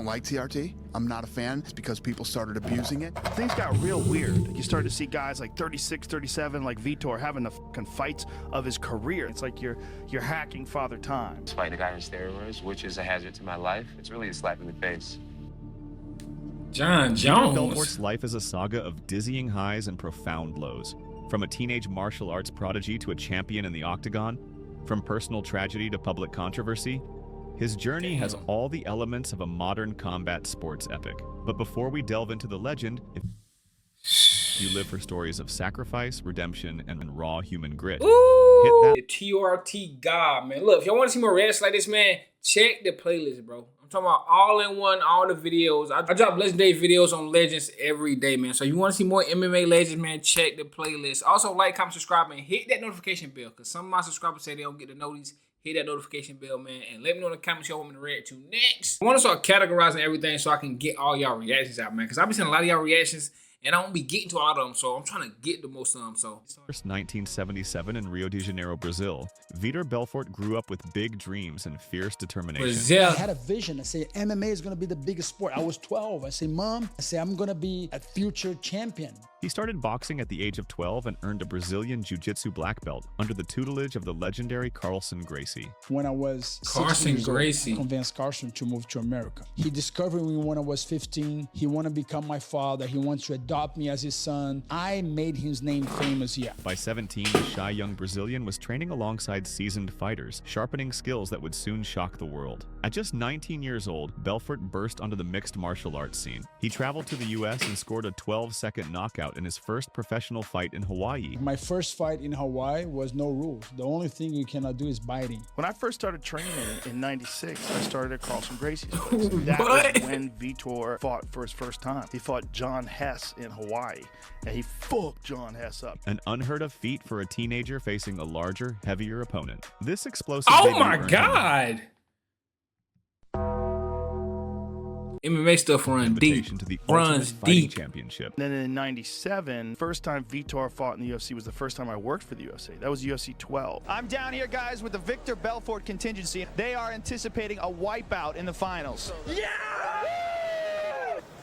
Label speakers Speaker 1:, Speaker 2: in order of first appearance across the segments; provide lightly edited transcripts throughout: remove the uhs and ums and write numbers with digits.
Speaker 1: like TRT. I'm not a fan. It's because people started abusing it.
Speaker 2: Things got real weird. You started to see guys like 36, 37, like Vitor, having the fucking fights of his career. It's like you're hacking Father Time.
Speaker 3: Despite a guy on steroids, which is a hazard to my life, it's really a slap in the face.
Speaker 4: John
Speaker 5: Vitor
Speaker 4: Jones.
Speaker 5: Belfort's life is a saga of dizzying highs and profound lows. From a teenage martial arts prodigy to a champion in the octagon, from personal tragedy to public controversy, his journey has all the elements of a modern combat sports epic. But before we delve into the legend, if you live for stories of sacrifice, redemption, and raw human grit,
Speaker 4: Ooh, the TRT God, man. Look, if y'all want to see more reactions like this, man, check the playlist, bro. I'm talking about all-in-one, all the videos. I drop legendary videos on legends every day, man. So if you want to see more MMA legends, man, check the playlist. Also, like, comment, subscribe, and hit that notification bell, because some of my subscribers say they don't get the notice. Hit that notification bell, man, and let me know in the comments y'all want me to react to next. I want to start categorizing everything so I can get all y'all reactions out, man, because I've been seeing a lot of y'all reactions, and I won't be getting to a lot of them, so I'm trying to get the most of them. So,
Speaker 5: 1977 in Rio de Janeiro, Brazil, Vitor Belfort grew up with big dreams and fierce determination.
Speaker 4: Brazil.
Speaker 6: I had a vision. I said, MMA is going to be the biggest sport. I was 12. I say, Mom, I'm going to be a future champion.
Speaker 5: He started boxing at the age of 12 and earned a Brazilian Jiu-Jitsu black belt under the tutelage of the legendary Carlson Gracie.
Speaker 6: When I was 16
Speaker 4: Carson
Speaker 6: years old,
Speaker 4: Gracie.
Speaker 6: I convinced Carson to move to America. He discovered me when I was 15. He wanted to become my father. He wants to adopt me as his son. I made his name famous here.
Speaker 5: By 17, the shy young Brazilian was training alongside seasoned fighters, sharpening skills that would soon shock the world. At just 19 years old, Belfort burst onto the mixed martial arts scene. He traveled to the US and scored a 12-second knockout in his first professional fight in Hawaii.
Speaker 6: My first fight in Hawaii was no rules. The only thing you cannot do is biting.
Speaker 2: When I first started training in '96, I started at Carlson Gracie's place. That was when Vitor fought for his first time. He fought John Hess in Hawaii, and he fucked John Hess up.
Speaker 5: An unheard of feat for a teenager facing a larger, heavier opponent. This explosive
Speaker 4: Oh
Speaker 5: debut
Speaker 4: my
Speaker 5: earned him
Speaker 4: God. MMA stuff run deep.
Speaker 5: invitation to the
Speaker 4: Runs
Speaker 5: Ultimate Fighting
Speaker 4: deep.
Speaker 5: Championship.
Speaker 2: Then in '97, first time Vitor fought in the UFC was the first time I worked for the UFC. That was UFC 12.
Speaker 7: I'm down here, guys, with the Vitor Belfort contingency. They are anticipating a wipeout in the finals.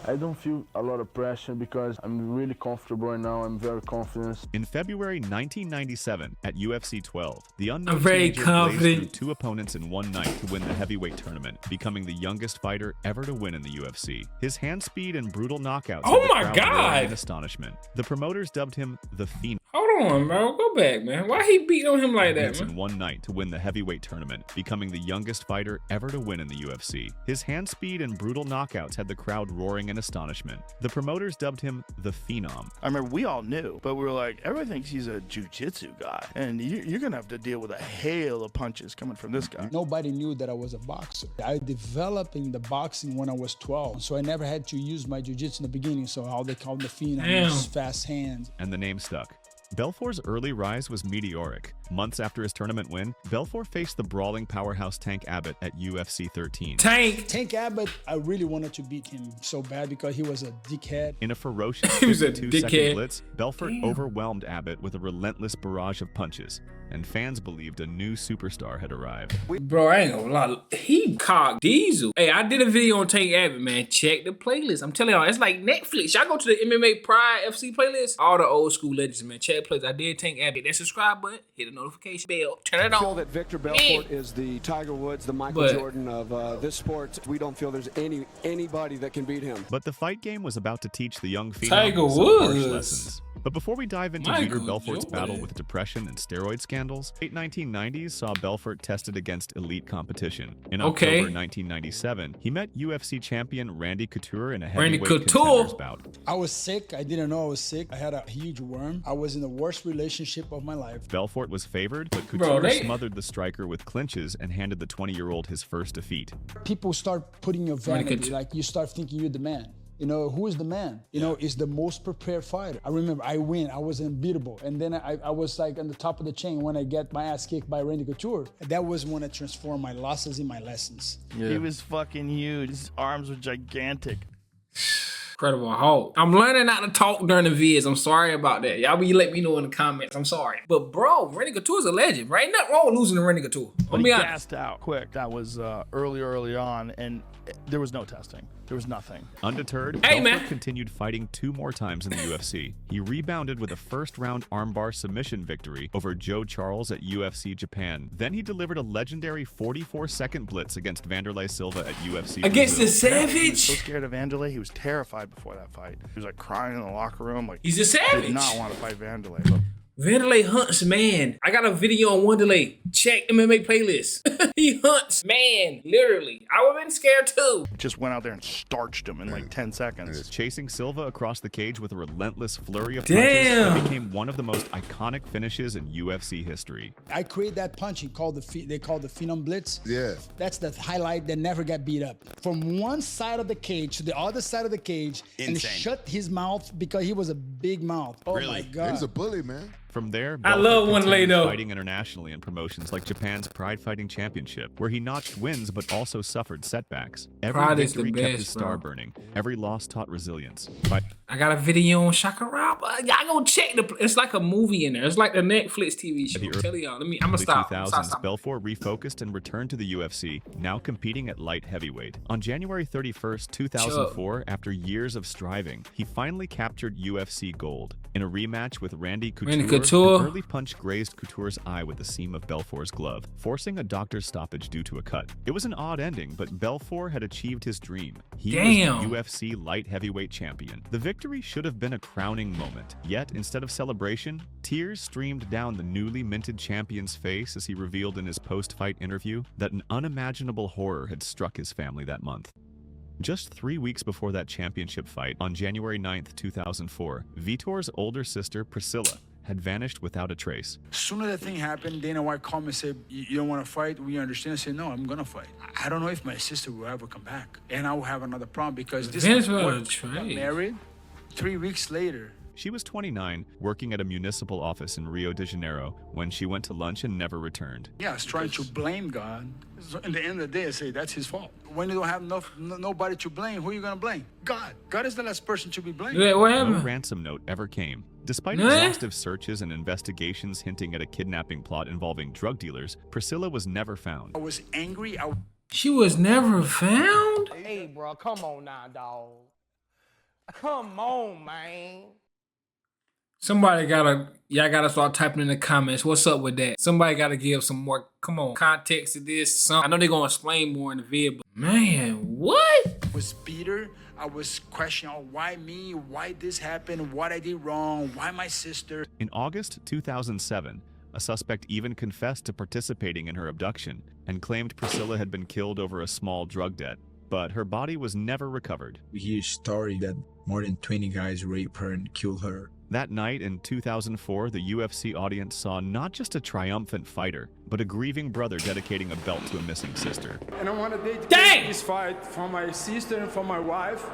Speaker 8: I don't feel a lot of pressure because I'm really comfortable right now. I'm very confident.
Speaker 5: In February 1997, at UFC 12, the unknown
Speaker 4: I'm very
Speaker 5: teenager blazed
Speaker 4: confident.
Speaker 5: through two opponents in one night to win the heavyweight tournament, becoming the youngest fighter ever to win in the UFC. His hand speed and brutal knockouts
Speaker 4: Oh
Speaker 5: had the
Speaker 4: my
Speaker 5: crowd roaring
Speaker 4: God.
Speaker 5: in astonishment. The promoters dubbed him the Phenom.
Speaker 4: Hold on, bro. Go back, man. Why he beating on him like that,
Speaker 5: In
Speaker 4: man?
Speaker 5: one night to win the heavyweight tournament, becoming the youngest fighter ever to win in the UFC. His hand speed and brutal knockouts had the crowd roaring in astonishment. The promoters dubbed him the Phenom.
Speaker 2: I remember we all knew, but we were like, everybody thinks he's a jiu-jitsu guy, and you're gonna have to deal with a hail of punches coming from this guy.
Speaker 6: Nobody knew that I was a boxer. I developed in the boxing when I was 12, so I never had to use my jiu-jitsu in the beginning, so how they call the Phenom
Speaker 4: Damn.
Speaker 6: is fast hands.
Speaker 5: And the name stuck. Belfort's early rise was meteoric. Months after his tournament win, Belfort faced the brawling powerhouse Tank Abbott at UFC 13.
Speaker 6: Tank Abbott, I really wanted to beat him so bad because he was a dickhead.
Speaker 5: In a ferocious
Speaker 4: He was a
Speaker 5: 52-second
Speaker 4: dickhead.
Speaker 5: blitz, Belfort
Speaker 4: Damn.
Speaker 5: overwhelmed Abbott with a relentless barrage of punches, and fans believed a new superstar had arrived.
Speaker 4: Bro, I ain't gonna lie. He cocked Diesel. Hey, I did a video on Tank Abbott, man. Check the playlist. I'm telling y'all, it's like Netflix. Y'all go to the MMA Pride FC playlist. All the old school legends, man. Check the playlist. I did Tank Abbott. Hit that subscribe button. Hit the notification bell. Turn it
Speaker 9: I
Speaker 4: on.
Speaker 9: feel that Vitor Belfort is the Tiger Woods, the Michael
Speaker 4: But-
Speaker 9: Jordan of this sport. We don't feel there's anybody that can beat him.
Speaker 5: But the fight game was about to teach the young phenom
Speaker 4: Tiger
Speaker 5: some harsh
Speaker 4: Woods.
Speaker 5: lessons. But before we dive into
Speaker 4: Michael
Speaker 5: Vitor Belfort's
Speaker 4: Jordan.
Speaker 5: battle with depression and steroid scandals, late 1990s saw Belfort tested against elite competition. In
Speaker 4: Okay.
Speaker 5: October 1997, he met UFC champion Randy Couture in a
Speaker 4: Randy
Speaker 5: heavyweight
Speaker 4: Couture.
Speaker 5: contenders bout.
Speaker 6: I was sick. I didn't know I was sick. I had a huge worm. I was in the worst relationship of my life.
Speaker 5: Belfort was favored, but
Speaker 4: Bro,
Speaker 5: Couture
Speaker 4: they-
Speaker 5: smothered the striker with clinches and handed the 20-year-old his first defeat.
Speaker 6: People start putting your
Speaker 4: Randy
Speaker 6: vanity,
Speaker 4: Couture.
Speaker 6: like you start thinking you're the man. You know, who is the man? You know, is the most prepared fighter. I remember I win, I was unbeatable. And then I was like on the top of the chain when I get my ass kicked by Randy Couture. That was when I transformed my losses in my lessons.
Speaker 2: He was fucking huge. His arms were gigantic.
Speaker 4: Incredible Hulk. I'm learning not to talk during the vids. I'm sorry about that. Y'all be let me know in the comments. I'm sorry. But bro, Randy Couture's a legend, right? Nothing wrong with losing to Randy Couture.
Speaker 2: But
Speaker 4: I'll
Speaker 2: he
Speaker 4: be honest.
Speaker 2: gassed out quick. That was early on, and there was no testing. There was nothing.
Speaker 5: Undeterred,
Speaker 4: Hey,
Speaker 5: Belfort
Speaker 4: man.
Speaker 5: continued fighting 2 more times in the UFC. He rebounded with a first-round armbar submission victory over Joe Charles at UFC Japan. Then he delivered a legendary 44-second blitz against Vanderlei Silva at UFC
Speaker 4: Against the
Speaker 5: Brazil.
Speaker 2: He was so
Speaker 4: Savage.
Speaker 2: scared of Vanderlei. He was terrified before that fight. He was like crying in the locker room. Like
Speaker 4: He's a
Speaker 2: he
Speaker 4: savage.
Speaker 2: did not want to fight Vanderlei. But
Speaker 4: Vanderlei hunts man. I got a video on Wanderlei. Check MMA playlist. He hunts man, literally. I would've been scared too.
Speaker 2: just went out there and starched him in like 10 seconds.
Speaker 5: Chasing Silva across the cage with a relentless flurry of
Speaker 4: Damn.
Speaker 5: punches that became one of the most iconic finishes in UFC history.
Speaker 6: I created that punching called they call the Phenom Blitz.
Speaker 1: Yeah.
Speaker 6: That's the highlight that never got beat up. From one side of the cage to the other side of the cage and shut his mouth because he was a big mouth. Oh my God.
Speaker 1: He's a bully, man.
Speaker 5: From there,
Speaker 4: I
Speaker 5: Belfort
Speaker 4: love Wanderlei
Speaker 5: continued
Speaker 4: though.
Speaker 5: fighting internationally in promotions like Japan's Pride Fighting Championship, where he notched wins but also suffered setbacks. Every
Speaker 4: Pride is the
Speaker 5: victory kept
Speaker 4: best,
Speaker 5: his star
Speaker 4: bro.
Speaker 5: burning. Every loss taught resilience.
Speaker 4: I got a video on Shakaraba. Y'all go check it's like a movie in there. It's like the Netflix TV show. I'm telling y'all. I'm gonna
Speaker 5: early
Speaker 4: stop.
Speaker 5: 2000s, Belfort refocused and returned to the UFC, now competing at light heavyweight. On January 31st, 2004, after years of striving, he finally captured UFC gold. In a rematch with Randy Couture, an early punch grazed Couture's eye with the seam of Belfort's glove, forcing a doctor's stoppage due to a cut. It was an odd ending, but Belfort had achieved his dream. He
Speaker 4: Damn.
Speaker 5: was the UFC light heavyweight champion. The victory should have been a crowning moment. Yet, instead of celebration, tears streamed down the newly minted champion's face as he revealed in his post-fight interview that an unimaginable horror had struck his family that month. Just 3 weeks before that championship fight, on January 9th, 2004, Vitor's older sister, Priscilla, had vanished without a trace.
Speaker 6: As soon as that thing happened, Dana White called me and said, you don't want to fight? We understand. I said, no, I'm going to fight. I don't know if my sister will ever come back. And I will have another problem because this
Speaker 4: Vince
Speaker 6: got
Speaker 4: was a
Speaker 6: married 3 weeks later.
Speaker 5: She was 29, working at a municipal office in Rio de Janeiro, when she went to lunch and never returned.
Speaker 6: Yeah, I was trying to blame God. So in the end of the day, I say, that's his fault. When you don't have nobody to blame, who are you going to blame? God. God is the last person to be blamed.
Speaker 4: Yeah, what
Speaker 5: No
Speaker 4: happened?
Speaker 5: ransom note ever came. Despite
Speaker 4: Nah.
Speaker 5: exhaustive searches and investigations hinting at a kidnapping plot involving drug dealers, Priscilla was never found.
Speaker 6: I was angry.
Speaker 4: She was never found?
Speaker 10: Hey, bro, come on now, dog. Come on, man.
Speaker 4: Y'all gotta start typing in the comments. What's up with that? Somebody gotta give some more, come on, context to this. I know they're gonna explain more in the vid, but man, what?
Speaker 6: I was bitter. I was questioning, why me? Why this happened? What I did wrong? Why my sister?
Speaker 5: In August 2007, a suspect even confessed to participating in her abduction and claimed Priscilla had been killed over a small drug debt, but her body was never recovered.
Speaker 11: We hear a story that more than 20 guys raped her and killed her.
Speaker 5: That night in 2004, the UFC audience saw not just a triumphant fighter, but a grieving brother dedicating a belt to a missing sister.
Speaker 12: And I want to dedicate this fight for my sister and for my wife.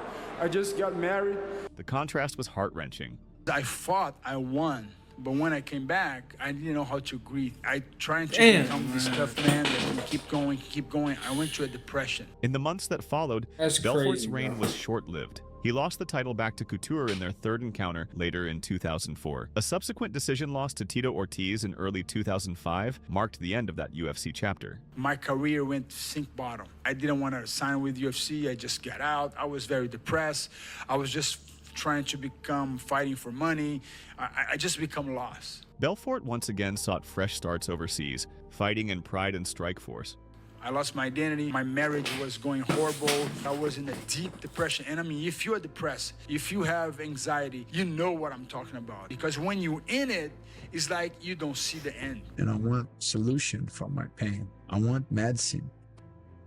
Speaker 12: I just got married.
Speaker 5: The contrast was heart-wrenching.
Speaker 6: I fought, I won. But when I came back, I didn't know how to grieve. I tried to
Speaker 4: Damn,
Speaker 6: become this tough man that can keep going. I went through a depression.
Speaker 5: In the months that followed,
Speaker 4: That's
Speaker 5: Belfort's
Speaker 4: crazy,
Speaker 5: reign
Speaker 4: bro.
Speaker 5: was short-lived. He lost the title back to Couture in their third encounter later in 2004. A subsequent decision loss to Tito Ortiz in early 2005 marked the end of that UFC chapter.
Speaker 6: My career went sink bottom. I didn't want to sign with UFC. I just got out. I was very depressed. I was just trying to become fighting for money. I just become lost.
Speaker 5: Belfort once again sought fresh starts overseas, fighting in Pride and Strikeforce.
Speaker 6: I lost my identity. My marriage was going horrible. I was in a deep depression. And I mean, if you're depressed, if you have anxiety, you know what I'm talking about. Because when you're in it, it's like you don't see the end.
Speaker 11: And I want solution for my pain. I want medicine.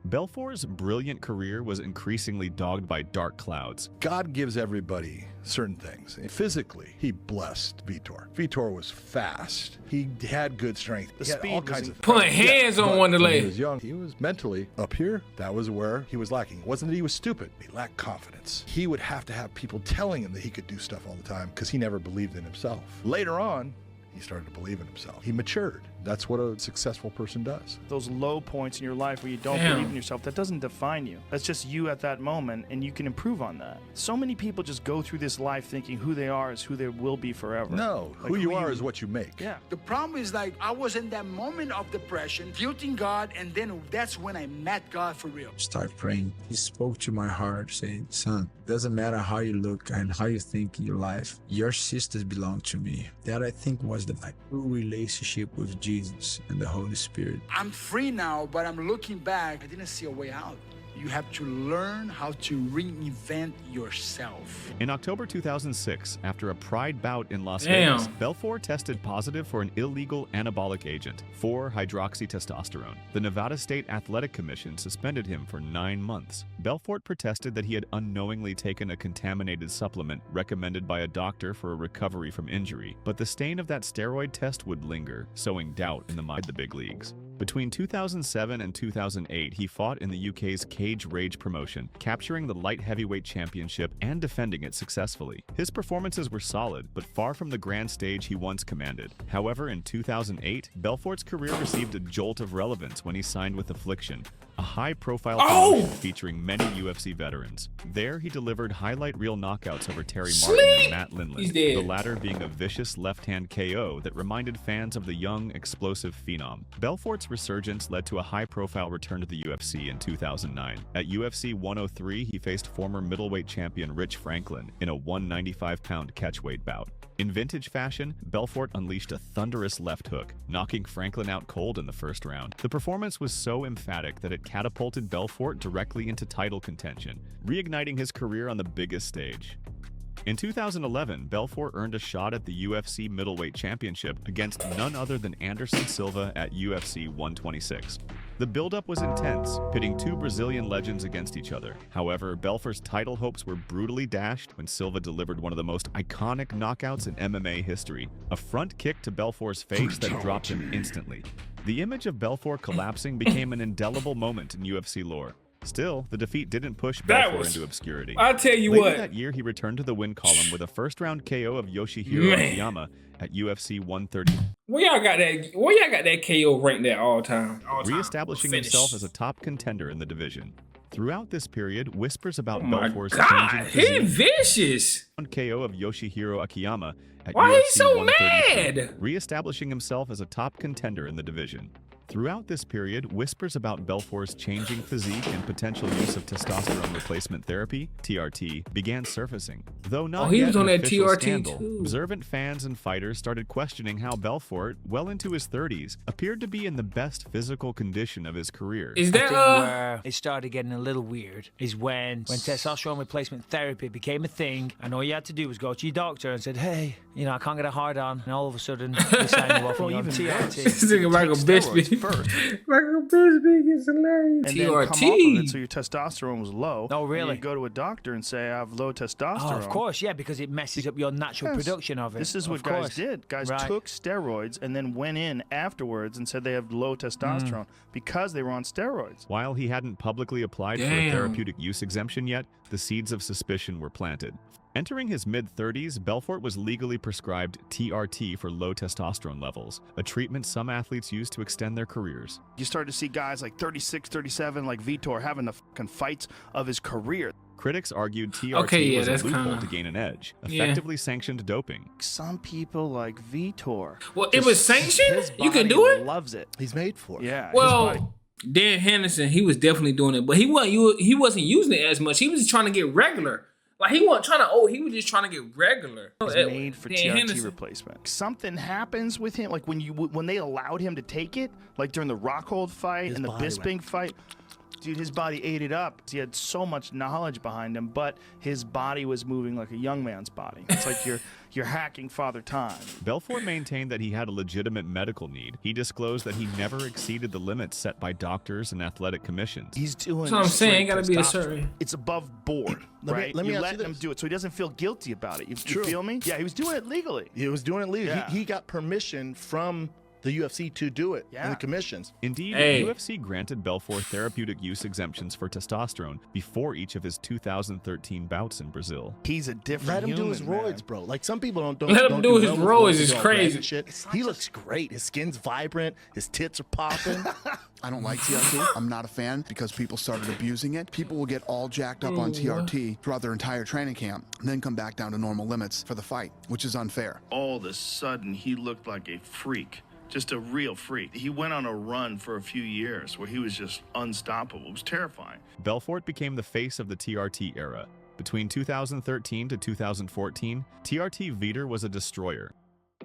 Speaker 5: Belfort's brilliant career was increasingly dogged by dark clouds.
Speaker 13: God gives everybody certain things. Physically, he blessed Vitor. Vitor was fast. He had good strength. He had all kinds of
Speaker 4: Putting hands on
Speaker 13: but
Speaker 4: Wanderlei.
Speaker 13: when he was young, he was mentally up here. That was where he was lacking. It wasn't that he was stupid. He lacked confidence. He would have to have people telling him that he could do stuff all the time because he never believed in himself. Later on, he started to believe in himself. He matured. That's what a successful person does.
Speaker 2: Those low points in your life where you don't
Speaker 4: Damn.
Speaker 2: believe in yourself, that doesn't define you. That's just you at that moment, and you can improve on that. So many people just go through this life thinking who they are is who they will be forever.
Speaker 13: No,
Speaker 2: Like,
Speaker 13: who you are is what you make.
Speaker 2: Yeah.
Speaker 6: The problem is like I was in that moment of depression, guilting God, and then that's when I met God for real.
Speaker 11: Start praying. He spoke to my heart saying, son, doesn't matter how you look and how you think in your life, your sisters belong to me. That I think was the true relationship with Jesus and the Holy Spirit.
Speaker 6: I'm free now, but I'm looking back. I didn't see a way out. You have to learn how to reinvent yourself.
Speaker 5: In October 2006, after a Pride bout in Las
Speaker 4: Damn.
Speaker 5: Vegas, Belfort tested positive for an illegal anabolic agent, 4-hydroxytestosterone. The Nevada State Athletic Commission suspended him for 9 months. Belfort protested that he had unknowingly taken a contaminated supplement recommended by a doctor for a recovery from injury, but the stain of that steroid test would linger, sowing doubt in the mind of the big leagues. Between 2007 and 2008, he fought in the UK's Cage Rage promotion, capturing the light heavyweight championship and defending it successfully. His performances were solid, but far from the grand stage he once commanded. However, in 2008, Belfort's career received a jolt of relevance when he signed with Affliction, a high-profile promotion featuring many UFC veterans. There, he delivered highlight reel knockouts over Terry Martin and Matt Lindland, the latter being a vicious left-hand KO that reminded fans of the young, explosive Phenom. Belfort's resurgence led to a high-profile return to the UFC in 2009. At UFC 103, he faced former middleweight champion Rich Franklin in a 195-pound catchweight bout. In vintage fashion, Belfort unleashed a thunderous left hook, knocking Franklin out cold in the first round. The performance was so emphatic that it catapulted Belfort directly into title contention, reigniting his career on the biggest stage. In 2011, Belfort earned a shot at the UFC middleweight championship against none other than Anderson Silva at UFC 126. The build-up was intense, pitting two Brazilian legends against each other. However, Belfort's title hopes were brutally dashed when Silva delivered one of the most iconic knockouts in MMA history, a front kick to Belfort's face that dropped him instantly. The image of Belfort collapsing became an indelible moment in UFC lore. Still, the defeat didn't push Belfort into obscurity.
Speaker 4: I'll tell you
Speaker 5: Later
Speaker 4: what.
Speaker 5: that year, he returned to the win column with a first-round KO of Yoshihiro Akiyama at UFC 130.
Speaker 4: Where y'all got that KO ranked at all time?
Speaker 5: Re-establishing himself as a top contender in the division. Throughout this period, whispers about Belfort's
Speaker 4: God,
Speaker 5: changing
Speaker 4: he
Speaker 5: physique.
Speaker 4: vicious.
Speaker 5: KO of Yoshihiro Akiyama at
Speaker 4: Why
Speaker 5: UFC
Speaker 4: he so
Speaker 5: 133,
Speaker 4: mad?
Speaker 5: Re-establishing himself as a top contender in the division. Throughout this period, whispers about Belfort's changing physique and potential use of testosterone replacement therapy, TRT, began surfacing. Though not
Speaker 4: he
Speaker 5: yet
Speaker 4: was on
Speaker 5: an
Speaker 4: that
Speaker 5: official
Speaker 4: TRT
Speaker 5: scandal,
Speaker 4: too.
Speaker 5: observant fans and fighters started questioning how Belfort, well into his 30s, appeared to be in the best physical condition of his career.
Speaker 4: Is that
Speaker 14: where it started getting a little weird is when testosterone replacement therapy became a thing, and all you had to do was go to your doctor and said, hey, you know, I can't get a hard on, and all of a sudden they sign you off on TRT.
Speaker 4: This nigga Michael Bisping. Michael Bisping is hilarious.
Speaker 2: And then come off of it, so your testosterone was low.
Speaker 14: Oh, really?
Speaker 2: And you go to a doctor and say, I have low testosterone.
Speaker 14: Oh, of course, yeah, because it messes up your natural production of it.
Speaker 2: This is what guys did. Guys took steroids and then went in afterwards and said they have low testosterone because they were on steroids.
Speaker 5: While he hadn't publicly applied for a therapeutic use exemption yet, the seeds of suspicion were planted. Entering his mid-30s, Belfort was legally prescribed TRT for low testosterone levels, a treatment some athletes use to extend their careers.
Speaker 2: You started to see guys like 36, 37, like Vitor, having the fucking fights of his career.
Speaker 5: Critics argued TRT was a loophole to gain an edge, effectively sanctioned doping.
Speaker 2: Some people like Vitor.
Speaker 4: Well, it was sanctioned? You can do it?
Speaker 2: Loves it.
Speaker 13: He's made for it.
Speaker 2: Yeah.
Speaker 4: Well, Dan Henderson, he was definitely doing it, but he wasn't using it as much. He was just trying to get regular. Like he wasn't trying to. He was just trying to get regular.
Speaker 2: It's made for TRT replacement. Something happens with him, like when they allowed him to take it, like during the Rockhold fight and the Bisping fight. Dude, his body ate it up. He had so much knowledge behind him, but his body was moving like a young man's body. It's like you're hacking Father Time.
Speaker 5: Belfort maintained that he had a legitimate medical need. He disclosed that he never exceeded the limits set by doctors and athletic commissions.
Speaker 2: He's doing.
Speaker 4: That's what I'm saying. Ain't gotta be a certain.
Speaker 2: It's above board, right?
Speaker 13: Let me
Speaker 2: let him do it, so he doesn't feel guilty about it. You feel me? Yeah, he was doing it legally.
Speaker 13: He was doing it legally.
Speaker 2: Yeah.
Speaker 13: He got permission from the UFC to do it in the commissions.
Speaker 5: Indeed, UFC granted Belfort therapeutic use exemptions for testosterone before each of his 2013 bouts in Brazil.
Speaker 2: He's a different
Speaker 13: Let him
Speaker 2: human,
Speaker 13: do his
Speaker 2: man.
Speaker 13: roids, bro. Like some people don't
Speaker 4: Let him do his
Speaker 13: well with
Speaker 4: roids is
Speaker 13: all
Speaker 4: crazy.
Speaker 13: red shit. He looks great. His skin's vibrant. His tits are popping.
Speaker 1: I don't like TRT. I'm not a fan because people started abusing it. People will get all jacked up on TRT throughout their entire training camp and then come back down to normal limits for the fight, which is unfair.
Speaker 2: All of a sudden, he looked like a freak. Just a real freak. He went on a run for a few years where he was just unstoppable. It was terrifying.
Speaker 5: Belfort became the face of the TRT era. Between 2013 to 2014, TRT Vitor was a destroyer.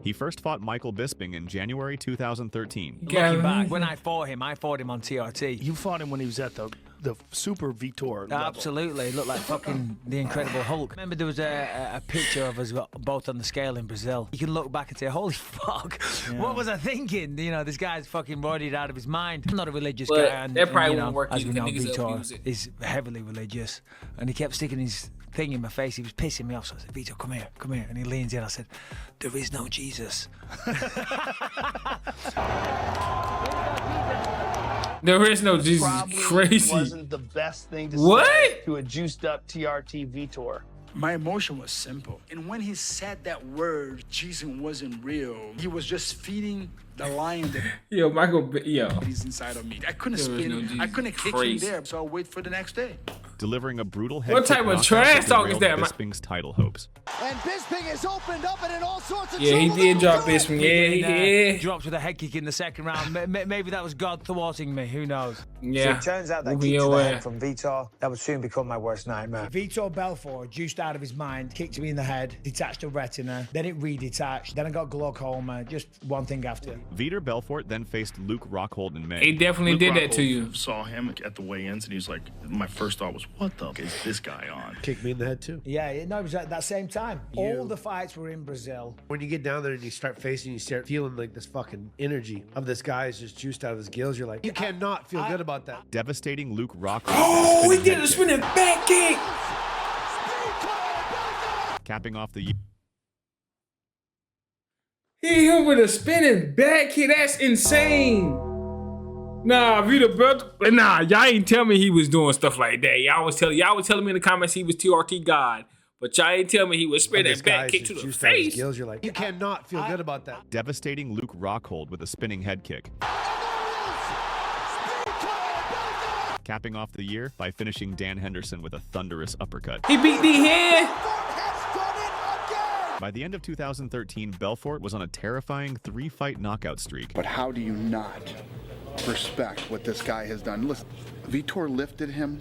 Speaker 5: He first fought Michael Bisping in January 2013.
Speaker 14: Looking back, when I fought him on TRT.
Speaker 2: You fought him when he was at the Super Vitor level.
Speaker 14: Absolutely. He looked like fucking the Incredible Hulk. Remember there was a picture of us both on the scale in Brazil. You can look back and say, holy fuck, what was I thinking? You know, this guy's fucking roided out of his mind. I'm not a religious guy. And,
Speaker 4: that probably
Speaker 14: you know,
Speaker 4: won't work
Speaker 14: as
Speaker 4: either.
Speaker 14: we know,
Speaker 4: Niggas
Speaker 14: Vitor
Speaker 4: abuse it.
Speaker 14: is heavily religious. And he kept sticking his thing in my face. He was pissing me off. So I said, Vitor, come here, come here. And he leans in. I said, there is no Jesus.
Speaker 4: There is no Jesus.
Speaker 2: Probably
Speaker 4: Crazy.
Speaker 2: wasn't the best thing to
Speaker 4: What?
Speaker 2: say to a juiced up TRT Vitor.
Speaker 6: My emotion was simple. And when he said that word, Jesus wasn't real. He was just feeding the lion that
Speaker 4: Yo, Michael,
Speaker 6: is inside of me. I couldn't
Speaker 4: There was
Speaker 6: spin.
Speaker 4: no Jesus.
Speaker 6: I couldn't kick him
Speaker 4: Crazy.
Speaker 6: there. So I'll wait for the next day.
Speaker 5: Delivering a brutal head
Speaker 4: What
Speaker 5: kick
Speaker 4: type of
Speaker 5: knockout
Speaker 4: trash talk is
Speaker 5: derailed
Speaker 4: that,
Speaker 5: Bisping's title hopes.
Speaker 7: And Bisping is opened up and in all sorts of
Speaker 4: Yeah, he
Speaker 7: trouble.
Speaker 4: did drop Bisping. Yeah.
Speaker 14: Drops with a head kick in the second round. Maybe that was God thwarting me. Who knows?
Speaker 4: Yeah.
Speaker 15: So it turns out that
Speaker 4: Moving
Speaker 15: kick to
Speaker 4: your
Speaker 15: the
Speaker 4: way.
Speaker 15: head from Vitor, that would soon become my worst nightmare.
Speaker 16: Vitor Belfort, juiced out of his mind, kicked me in the head, detached a retina, then it redetached, then I got glaucoma, just one thing after.
Speaker 5: Vitor Belfort then faced Luke Rockhold in May.
Speaker 4: He definitely
Speaker 2: Luke
Speaker 4: did that to
Speaker 2: Rockhold
Speaker 4: you.
Speaker 2: Saw him at the weigh-ins, and he was like, my first thought was, what the fuck is this guy on?
Speaker 17: Kicked me in the head too.
Speaker 16: Yeah, no, it was at that same time. All the fights were in Brazil.
Speaker 17: When you get down there and you start facing, you start feeling like this fucking energy of this guy is just juiced out of his gills. You're like, you cannot feel good about that.
Speaker 5: Devastating Luke Rockhold.
Speaker 4: Oh, he did a spinning back kick.
Speaker 5: Capping off the year.
Speaker 4: He hit him with a spinning back kick. That's insane. Nah, Vitor Belfort. Nah, y'all ain't tell me he was doing stuff like that. Y'all was telling me in the comments he was TRT God, but y'all ain't tell me he was spinning back kick to the face.
Speaker 17: Gills, you're like, you cannot feel good about that.
Speaker 5: Devastating Luke Rockhold with a spinning head kick. Capping off the year by finishing Dan Henderson with a thunderous uppercut.
Speaker 4: He beat the head.
Speaker 5: By the end of 2013, Belfort was on a terrifying 3-fight knockout streak.
Speaker 1: But how do you not respect what this guy has done? Listen, Vitor lifted him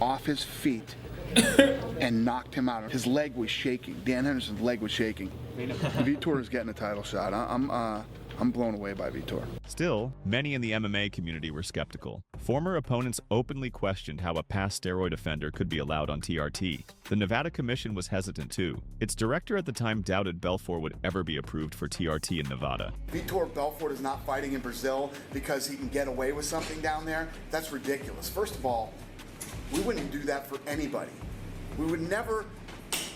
Speaker 1: off his feet and knocked him out. His leg was shaking. Dan Henderson's leg was shaking. Vitor is getting a title shot. I'm blown away by Vitor.
Speaker 5: Still, many in the MMA community were skeptical. Former opponents openly questioned how a past steroid offender could be allowed on TRT. The Nevada Commission was hesitant too. Its director at the time doubted Belfort would ever be approved for TRT in Nevada.
Speaker 1: Vitor Belfort is not fighting in Brazil because he can get away with something down there. That's ridiculous. First of all, we wouldn't do that for anybody. We would never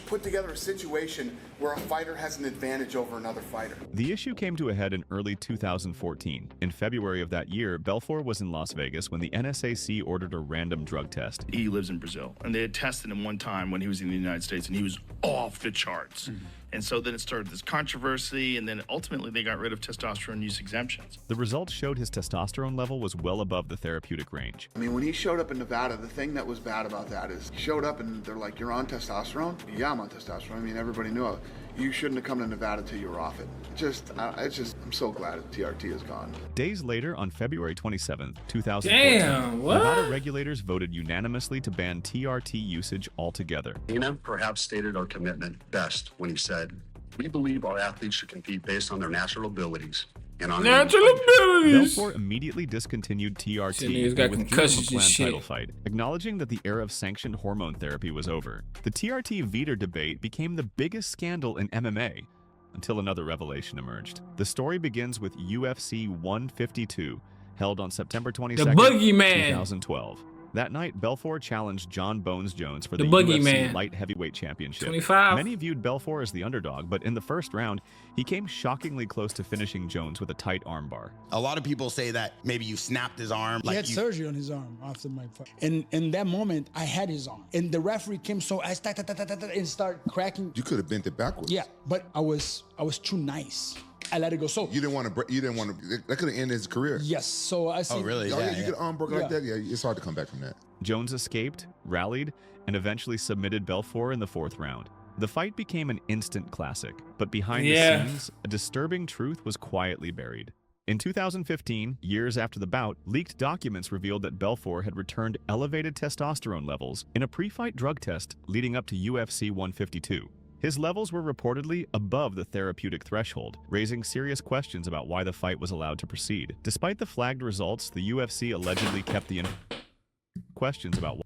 Speaker 1: put together a situation where a fighter has an advantage over another fighter.
Speaker 5: The issue came to a head in early 2014. In February of that year, Belfort was in Las Vegas when the NSAC ordered a random drug test.
Speaker 2: He lives in Brazil, and they had tested him one time when he was in the United States, and he was off the charts. And so then it started this controversy, and then ultimately they got rid of testosterone use exemptions.
Speaker 5: The results showed his testosterone level was well above the therapeutic range.
Speaker 1: I mean, when he showed up in Nevada, the thing that was bad about that is he showed up and they're like, you're on testosterone? Yeah, I'm on testosterone. I mean, everybody knew it. You shouldn't have come to Nevada till you were off it. I'm so glad that TRT is gone.
Speaker 5: Days later, on February 27th, 2014,
Speaker 4: Damn, what?
Speaker 5: Nevada regulators voted unanimously to ban TRT usage altogether.
Speaker 18: Phenom perhaps stated our commitment best when he said, "We believe our athletes should compete based on their natural abilities and on
Speaker 4: Natural abilities."
Speaker 5: Belfort immediately discontinued TRT
Speaker 4: Shit, niggas
Speaker 5: and
Speaker 4: got
Speaker 5: withdrew from
Speaker 4: concussions
Speaker 5: a
Speaker 4: and
Speaker 5: planned
Speaker 4: shit.
Speaker 5: title fight, acknowledging that the era of sanctioned hormone therapy was over. The TRT Vitor debate became the biggest scandal in MMA until another revelation emerged. The story begins with UFC 152, held on September 22nd,
Speaker 4: Boogeyman.
Speaker 5: 2012. That night, Belfort challenged John Bones Jones for the
Speaker 4: Boogie
Speaker 5: UFC
Speaker 4: Man.
Speaker 5: light heavyweight championship.
Speaker 4: 25.
Speaker 5: Many viewed Belfort as the underdog, but in the first round, he came shockingly close to finishing Jones with a tight armbar.
Speaker 19: A lot of people say that maybe you snapped his arm.
Speaker 6: He had surgery on his arm after my fight. And in that moment, I had his arm. And the referee came, so I started and started cracking.
Speaker 20: You could have bent it backwards.
Speaker 6: Yeah, but I was too nice. I let it go. So
Speaker 20: you didn't want to. That could have ended his career.
Speaker 6: Yes. So I see.
Speaker 19: Oh, really?
Speaker 20: Oh, yeah. You get arm broken like that. Yeah, it's hard to come back from that.
Speaker 5: Jones escaped, rallied, and eventually submitted Belfort in the 4th round. The fight became an instant classic, but behind the scenes, a disturbing truth was quietly buried. In 2015, years after the bout, leaked documents revealed that Belfort had returned elevated testosterone levels in a pre-fight drug test leading up to UFC 152. His levels were reportedly above the therapeutic threshold, raising serious questions about why the fight was allowed to proceed. Despite the flagged results, the UFC allegedly kept the questions about why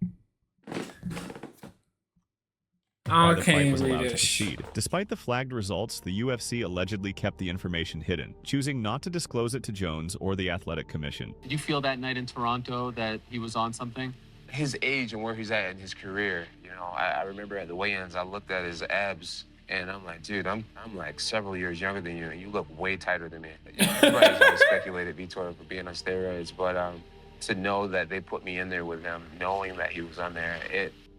Speaker 5: the fight was allowed to proceed. Despite the flagged results, the UFC allegedly kept the information hidden, choosing not to disclose it to Jones or the Athletic Commission.
Speaker 3: Did you feel that night in Toronto that he was on something? His age and where he's at in his career, you know, I remember at the weigh-ins, I looked at his abs, and I'm like, dude, I'm like several years younger than you, and you look way tighter than me. You know, everybody's always speculated Vitor for being on steroids, but to know that they put me in there with him, knowing that he was on there,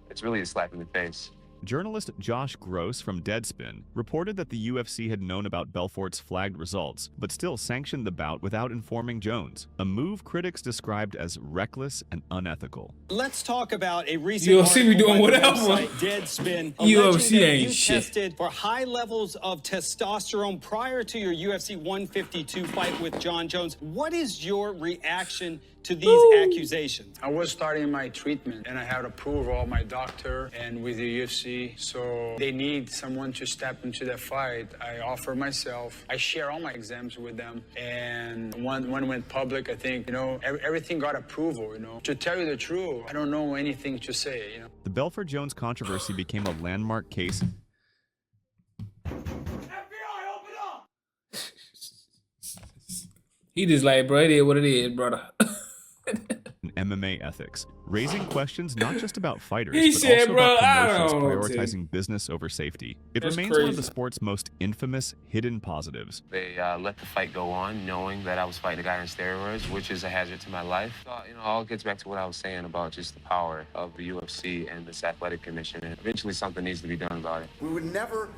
Speaker 3: it's really a slap in the face.
Speaker 5: Journalist Josh Gross from Deadspin reported that the UFC had known about Belfort's flagged results, but still sanctioned the bout without informing Jones, a move critics described as reckless and unethical.
Speaker 21: Let's talk about a recent
Speaker 4: UFC be doing whatever.
Speaker 21: Deadspin,
Speaker 4: UFC ain't
Speaker 21: you
Speaker 4: shit.
Speaker 21: tested for high levels of testosterone prior to your UFC 152 fight with John Jones. What is your reaction to these accusations?
Speaker 6: I was starting my treatment and I had approval of my doctor and with the UFC. So they need someone to step into that fight. I offer myself. I share all my exams with them. And when it went public, I think, you know, everything got approval, you know. To tell you the truth, I don't know anything to say, you know.
Speaker 5: The Belfort-Jones controversy became a landmark case.
Speaker 4: He just like, bro, it is what it is, brother.
Speaker 5: MMA ethics, raising questions not just about fighters,
Speaker 4: He
Speaker 5: but
Speaker 4: said,
Speaker 5: also
Speaker 4: bro,
Speaker 5: about
Speaker 4: I
Speaker 5: promotions
Speaker 4: don't know what to
Speaker 5: prioritizing business over safety. It
Speaker 4: That's
Speaker 5: remains one of
Speaker 4: crazy.
Speaker 5: the sport's most infamous hidden positives.
Speaker 3: They let the fight go on, knowing that I was fighting a guy on steroids, which is a hazard to my life. You know, all gets back to what I was saying about just the power of the UFC and this athletic commission. And eventually something needs to be done about it.
Speaker 1: We would never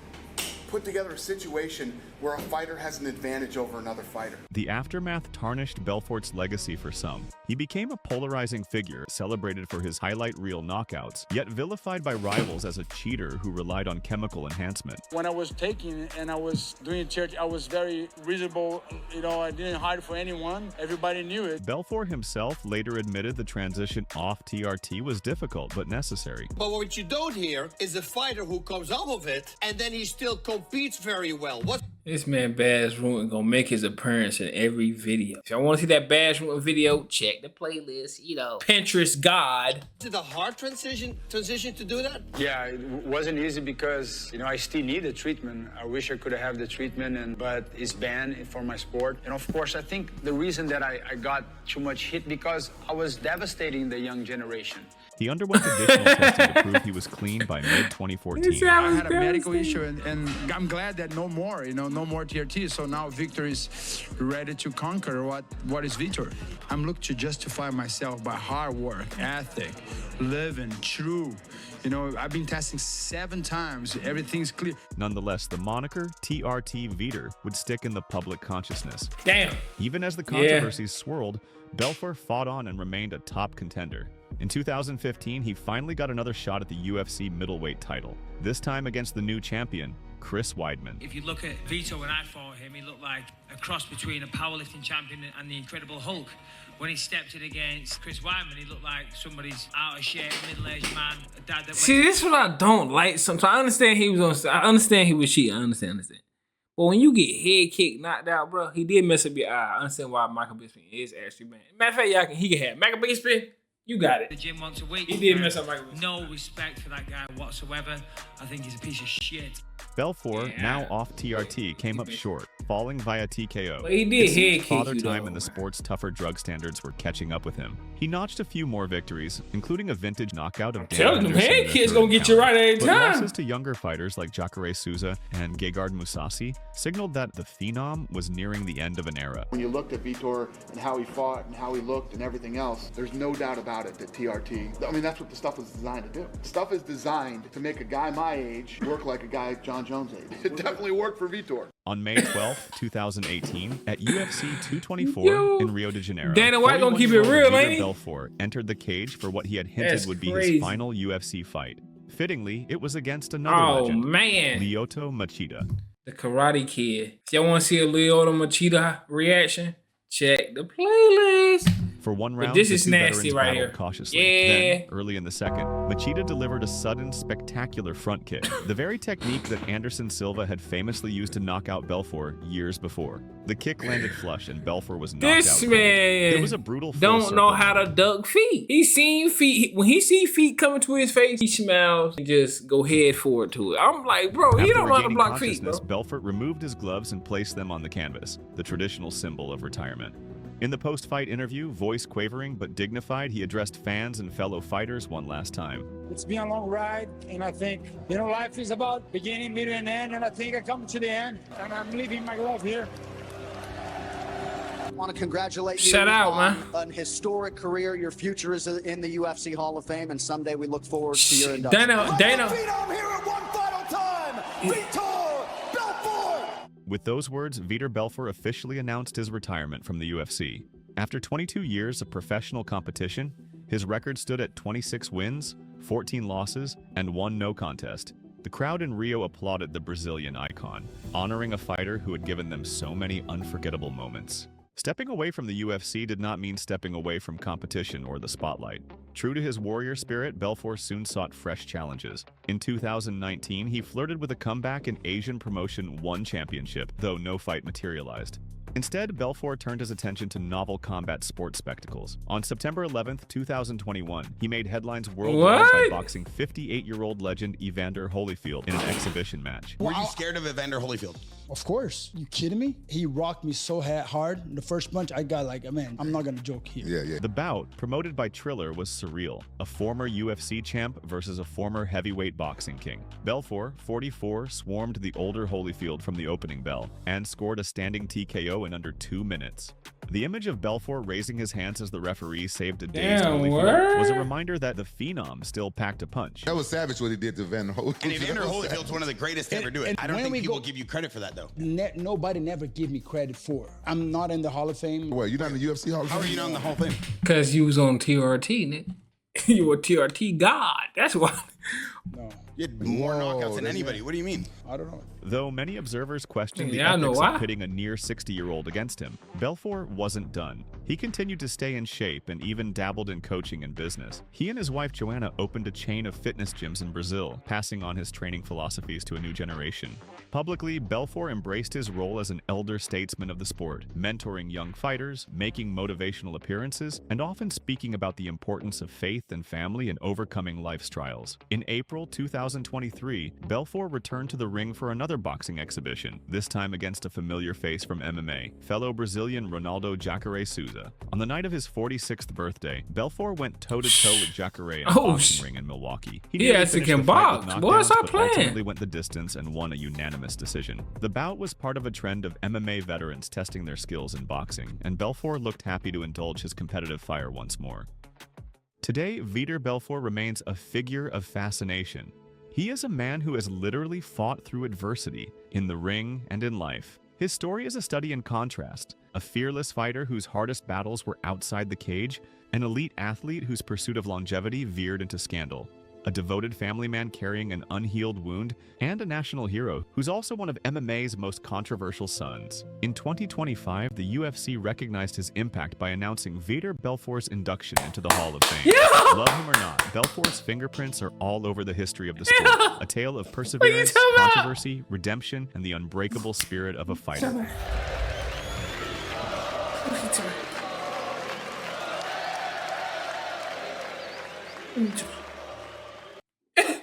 Speaker 1: put together a situation where a fighter has an advantage over another fighter.
Speaker 5: The aftermath tarnished Belfort's legacy for some. He became a polarizing figure, celebrated for his highlight reel knockouts, yet vilified by rivals as a cheater who relied on chemical enhancement.
Speaker 6: When I was taking and I was doing church, I was very reasonable. You know, I didn't hide for anyone. Everybody knew it.
Speaker 5: Belfort himself later admitted the transition off TRT was difficult but necessary.
Speaker 22: But what you don't hear is a fighter who comes off of it and then he still competes very well. What?
Speaker 4: This man Baz Rutten gonna make his appearance in every video. If y'all want to see that Baz Rutten video, check the playlist. You know, Pinterest God.
Speaker 22: Is it a hard transition to do that?
Speaker 6: Yeah, it wasn't easy because, you know, I still need the treatment. I wish I could have the treatment, but it's banned for my sport. And of course, I think the reason that I got too much hit because I was devastating the young generation.
Speaker 5: He underwent additional testing to prove he was clean by mid-2014.
Speaker 6: I had a medical issue, and I'm glad that no more TRT. So now Victor is ready to conquer what is Vitor. I'm looking to justify myself by hard work, ethic, living, true. You know, I've been testing 7 times. Everything's clear.
Speaker 5: Nonetheless, the moniker TRT Vitor would stick in the public consciousness.
Speaker 4: Damn.
Speaker 5: Even as the controversies swirled, Belfort fought on and remained a top contender. In 2015, he finally got another shot at the UFC middleweight title, this time against the new champion, Chris Weidman.
Speaker 14: If you look at Vito when I fought him, he looked like a cross between a powerlifting champion and the Incredible Hulk. When he stepped in against Chris Weidman, he looked like somebody's out of shape, middle-aged man, a dad that
Speaker 4: See, this is what I don't like. Sometimes I understand he was on. I understand he was cheating. I understand. But when you get head kicked, knocked out, bro, he did mess up your eye. I understand why Michael Bisping is actually banned. Matter of fact, he can have Michael Bisping. You got it.
Speaker 14: The gym once a week.
Speaker 4: He did mess up Michael Bisping.
Speaker 14: No respect for that guy whatsoever. I think he's a piece of shit.
Speaker 5: Belfort, now off TRT, came up short, falling via TKO.
Speaker 4: But he did
Speaker 5: It seemed
Speaker 4: head kick
Speaker 5: Father
Speaker 4: you,
Speaker 5: Time
Speaker 4: though.
Speaker 5: and the sport's tougher drug standards were catching up with him. He notched a few more victories, including a vintage knockout of Dan
Speaker 4: Telling them,
Speaker 5: Henderson
Speaker 4: head
Speaker 5: in the
Speaker 4: kick's
Speaker 5: third
Speaker 4: gonna get you
Speaker 5: encounter.
Speaker 4: right every
Speaker 5: But
Speaker 4: time.
Speaker 5: losses to younger fighters like Jacare Souza and Gegard Mousasi signaled that the Phenom was nearing the end of an era.
Speaker 1: When you looked at Vitor and how he fought and how he looked and everything else, there's no doubt about it that TRT, I mean, that's what the stuff is designed to do. Stuff is designed to make a guy my age work like a guy John Jones' age. It definitely worked for Vitor.
Speaker 5: On May 12, 2018, at UFC 224 in Rio de Janeiro,
Speaker 4: Dana White gonna keep it
Speaker 5: 41-year-old
Speaker 4: real,
Speaker 5: Vitor
Speaker 4: ain't he?
Speaker 5: Belfort entered the cage for what he had hinted
Speaker 4: That's
Speaker 5: would be
Speaker 4: crazy.
Speaker 5: his final UFC fight. Fittingly, it was against another
Speaker 4: Oh,
Speaker 5: legend,
Speaker 4: man.
Speaker 5: Lyoto Machida.
Speaker 4: The Karate Kid. If y'all want to see a Lyoto Machida reaction, check the playlist.
Speaker 5: For one
Speaker 4: But
Speaker 5: round,
Speaker 4: this
Speaker 5: the
Speaker 4: is
Speaker 5: two
Speaker 4: nasty
Speaker 5: veterans
Speaker 4: right
Speaker 5: battled
Speaker 4: here.
Speaker 5: cautiously.
Speaker 4: Yeah.
Speaker 5: Then, early in the second, Machida delivered a sudden, spectacular front kick, the very technique that Anderson Silva had famously used to knock out Belfort years before. The kick landed flush, and Belfort was knocked out.
Speaker 4: This
Speaker 5: cold.
Speaker 4: man
Speaker 5: It was a brutal full
Speaker 4: don't know
Speaker 5: circle
Speaker 4: how to duck feet. He's seen feet. When he see feet coming to his face, he smiles and just go head forward to it. I'm like, bro, he
Speaker 5: After
Speaker 4: don't know how to
Speaker 5: regaining
Speaker 4: block feet, bro.
Speaker 5: consciousness, Belfort removed his gloves and placed them on the canvas, the traditional symbol of retirement. In the post-fight interview, voice quavering but dignified, he addressed fans and fellow fighters one last time.
Speaker 6: It's been a long ride, and I think, life is about beginning, middle, and end, and I think I come to the end, and I'm leaving my glove here.
Speaker 8: I want to congratulate you
Speaker 4: Shout out,
Speaker 8: on
Speaker 4: man.
Speaker 8: an historic career. Your future is in the UFC Hall of Fame, and someday we look forward to your induction.
Speaker 4: Dana.
Speaker 5: With those words, Vitor Belfort officially announced his retirement from the UFC. After 22 years of professional competition, his record stood at 26 wins, 14 losses, and 1 no contest. The crowd in Rio applauded the Brazilian icon, honoring a fighter who had given them so many unforgettable moments. Stepping away from the UFC did not mean stepping away from competition or the spotlight. True to his warrior spirit, Belfort soon sought fresh challenges. In 2019, he flirted with a comeback in Asian Promotion 1 Championship, though no fight materialized. Instead, Belfort turned his attention to novel combat sports spectacles. On September 11, 2021, he made headlines worldwide by boxing 58-year-old legend Evander Holyfield in an exhibition match.
Speaker 19: Were you scared of Evander Holyfield?
Speaker 6: Of course. You kidding me? He rocked me so hard. The first punch, I got like, man, I'm not going to joke here.
Speaker 5: The bout, promoted by Triller, was surreal. A former UFC champ versus a former heavyweight boxing king. Belfort, 44, swarmed the older Holyfield from the opening bell and scored a standing TKO in under 2 minutes. The image of Belfort raising his hands as the referee saved a dazed
Speaker 4: Damn,
Speaker 5: Holyfield
Speaker 4: word?
Speaker 5: was a reminder that the Phenom still packed a punch.
Speaker 20: That was savage what he did to Evander Holyfield.
Speaker 19: And Evander Holyfield's one of the greatest to ever do it. I don't
Speaker 6: when
Speaker 19: think
Speaker 6: we
Speaker 19: people
Speaker 6: go-
Speaker 19: give you credit for that, though.
Speaker 6: Nobody never give me credit for it. I'm not in the Hall of Fame.
Speaker 20: Well, you're not in the UFC Hall of Fame?
Speaker 19: How are you not in the Hall of Fame?
Speaker 4: Because you was on TRT, Nick. You were TRT God. That's why.
Speaker 19: You had more knockouts than anybody. What do you mean?
Speaker 6: I don't know.
Speaker 5: Though many observers questioned the
Speaker 4: Yeah, I know
Speaker 5: ethics
Speaker 4: why.
Speaker 5: of pitting a near 60-year-old against him, Belfort wasn't done. He continued to stay in shape and even dabbled in coaching and business. He and his wife Joanna opened a chain of fitness gyms in Brazil, passing on his training philosophies to a new generation. Publicly, Belfort embraced his role as an elder statesman of the sport, mentoring young fighters, making motivational appearances, and often speaking about the importance of faith and family and overcoming life's trials. In April 2023, Belfort returned to the ring for another boxing exhibition, this time against a familiar face from MMA, fellow Brazilian Ronaldo Jacare Souza. On the night of his 46th birthday, Belfort went toe-to-toe with Jacare in a boxing ring in Milwaukee.
Speaker 4: He
Speaker 5: nearly
Speaker 4: actually
Speaker 5: finished
Speaker 4: can
Speaker 5: the fight with
Speaker 4: box. Boy,
Speaker 5: knockdowns,
Speaker 4: stop
Speaker 5: but
Speaker 4: playing.
Speaker 5: ultimately went the distance and won a unanimous decision. The bout was part of a trend of MMA veterans testing their skills in boxing, and Belfort looked happy to indulge his competitive fire once more. Today, Vitor Belfort remains a figure of fascination. He is a man who has literally fought through adversity, in the ring and in life. His story is a study in contrast, a fearless fighter whose hardest battles were outside the cage, an elite athlete whose pursuit of longevity veered into scandal, a devoted family man carrying an unhealed wound, and a national hero who's also one of MMA's most controversial sons. In 2025, the UFC recognized his impact by announcing Vitor Belfort's induction into the Hall of Fame.
Speaker 4: Yeah!
Speaker 5: Love him or not, Belfort's fingerprints are all over the history of the sport.
Speaker 4: Yeah!
Speaker 5: A tale of perseverance,
Speaker 4: talking about?
Speaker 5: controversy, redemption, and the unbreakable spirit of a fighter.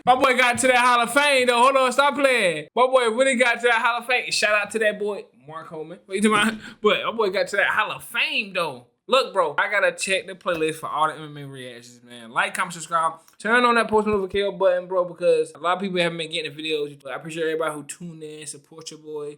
Speaker 4: My boy got to that Hall of Fame though. Hold on, stop playing. My boy really got to that Hall of Fame. Shout out to that boy, Mark Holman. What you talking about? But my boy got to that Hall of Fame though. Look, bro, I gotta check the playlist for all the MMA reactions, man. Like, comment, subscribe. Turn on that post notification button, bro, because a lot of people haven't been getting the videos. I appreciate everybody who tuned in, support your boy.